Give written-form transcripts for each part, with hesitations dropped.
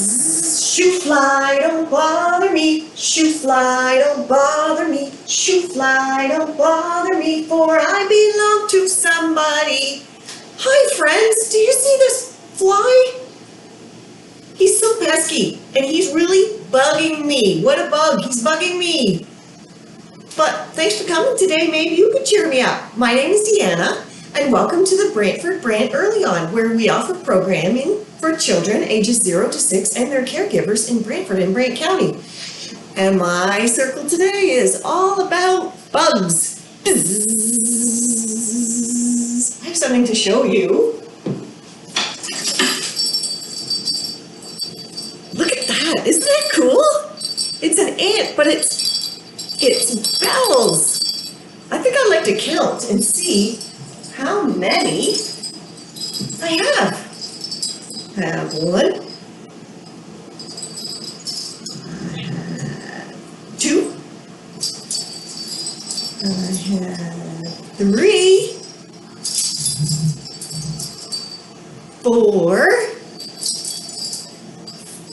Shoo fly, don't bother me. Shoo fly, don't bother me. Shoo fly, don't bother me, for I belong to somebody. Hi friends, do you see this fly? He's so pesky, and he's really bugging me. What a bug, he's bugging me. But thanks for coming today. Maybe you could cheer me up. My name is Deanna, and welcome to the Brantford Brant Early On, where we offer programming for children ages 0 to 6 and their caregivers in Brantford and Brant County. And my circle today is all about bugs. I have something to show you. Look at that, isn't that cool? It's an ant, but it's bells. I think I'd like to count and see how many I have. I have one. I have two. I have three. 4.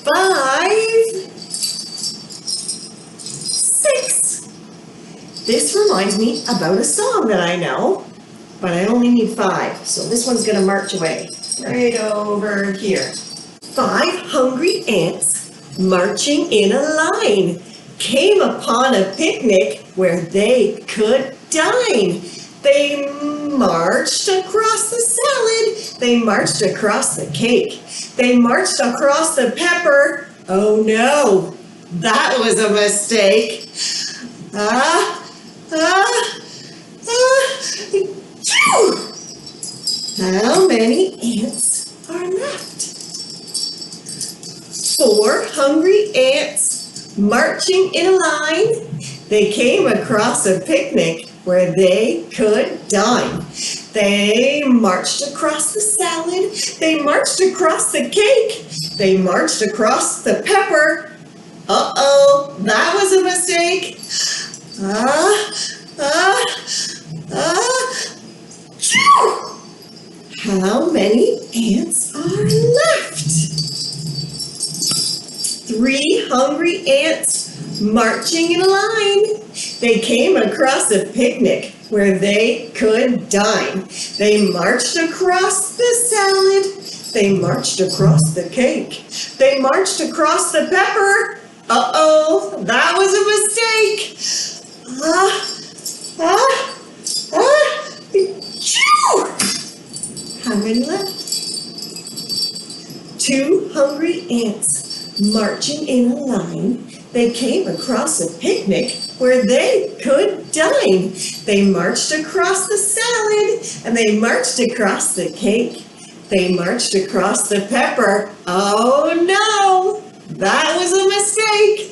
5. 6. This reminds me about a song that I know, but I only need 5, so this one's gonna march away. Right over here. 5 hungry ants marching in a line came upon a picnic where they could dine. They marched across the salad. They marched across the cake. They marched across the pepper. Oh no, that was a mistake. How many ants are left? 4 hungry ants marching in a line. They came across a picnic where they could dine. They marched across the salad. They marched across the cake. They marched across the pepper. Uh-oh, that was a mistake. How many ants are left? 3 hungry ants marching in a line. They came across a picnic where they could dine. They marched across the salad. They marched across the cake. They marched across the pepper. Uh-oh, that was a mistake. How many left? 2 hungry ants marching in a line. They came across a picnic where they could dine. They marched across the salad and they marched across the cake. They marched across the pepper. Oh no, that was a mistake.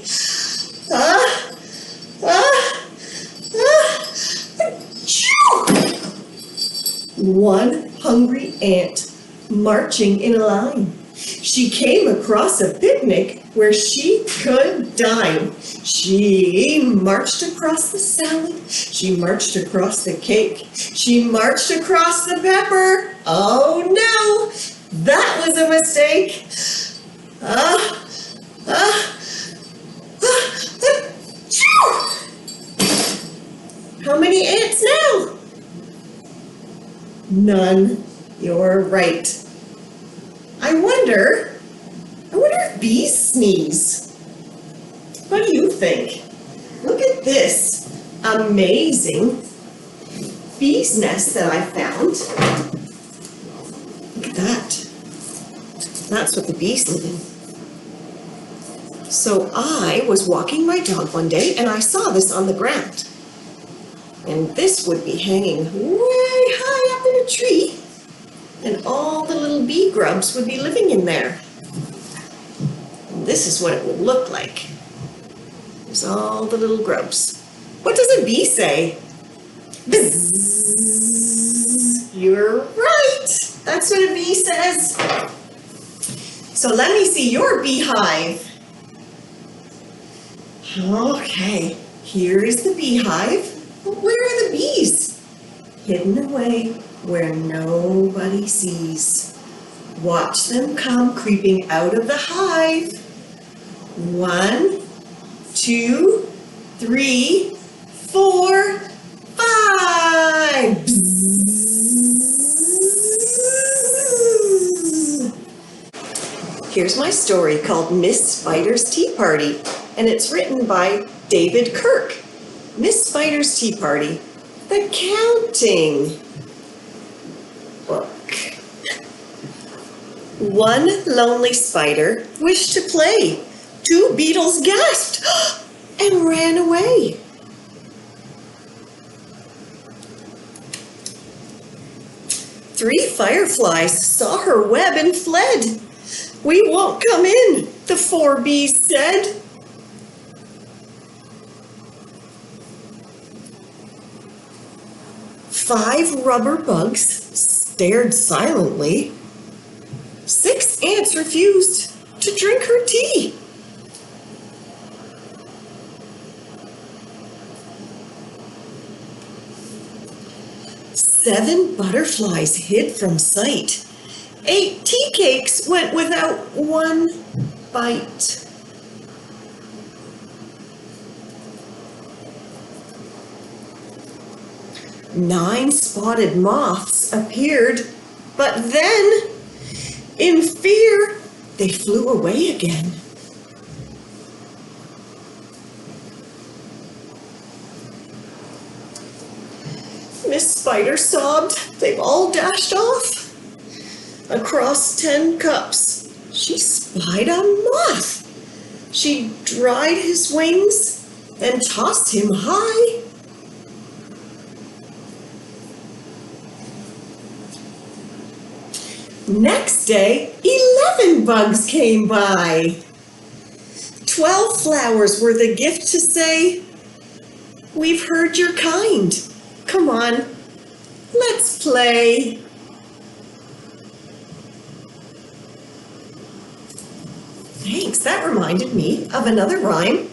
1 hungry ant marching in a line. She came across a picnic where she could dine. She marched across the salad. She marched across the cake. She marched across the pepper. Oh no, that was a mistake. How many ants now? None. You're right. I wonder if bees sneeze. What do you think? Look at this amazing bee's nest that I found. Look at that. That's what the bees live in. So I was walking my dog one day and I saw this on the ground. And this would be hanging way high up in a tree. And all the little bee grubs would be living in there. And this is what it would look like. There's all the little grubs. What does a bee say? Bzzz. You're right. That's what a bee says. So let me see your beehive. Okay, here is the beehive. But where are the bees? Hidden away where nobody sees. Watch them come creeping out of the hive. 1, 2, 3, 4, 5. Here's my story called Miss Spider's Tea Party, and it's written by David Kirk. Miss Spider's Tea Party, the counting book. One lonely spider wished to play. 2 beetles gasped and ran away. 3 fireflies saw her web and fled. "We won't come in," the 4 bees said. Five rubber bugs stared silently. 6 ants refused to drink her tea. Seven butterflies hid from sight. 8 tea cakes went without one bite. 9 spotted moths appeared, but then, in fear, they flew away again. Miss Spider sobbed. They've all dashed off. Across 10 cups, she spied a moth. She dried his wings and tossed him high. Next day, 11 bugs came by. 12 flowers were the gift to say, "We've heard you're kind. Come on, let's play." Thanks, that reminded me of another rhyme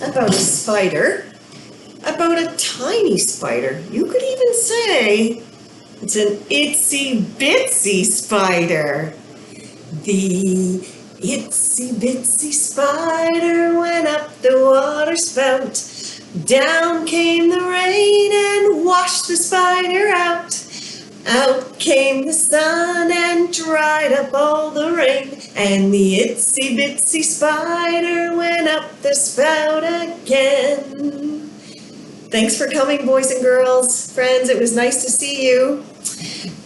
about a spider, about a tiny spider. You could even say it's an itsy bitsy spider. The itsy bitsy spider went up the water spout. Down came the rain and washed the spider out. Out came the sun and dried up all the rain. And the itsy bitsy spider went up the spout again. Thanks for coming, boys and girls. Friends, it was nice to see you.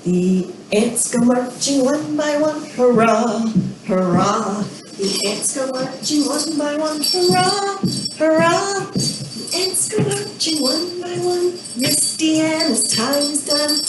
The ants go marching one by one, hurrah, hurrah. The ants go marching one by one, hurrah, hurrah. The ants go marching one by one, Misty Anna's time is done.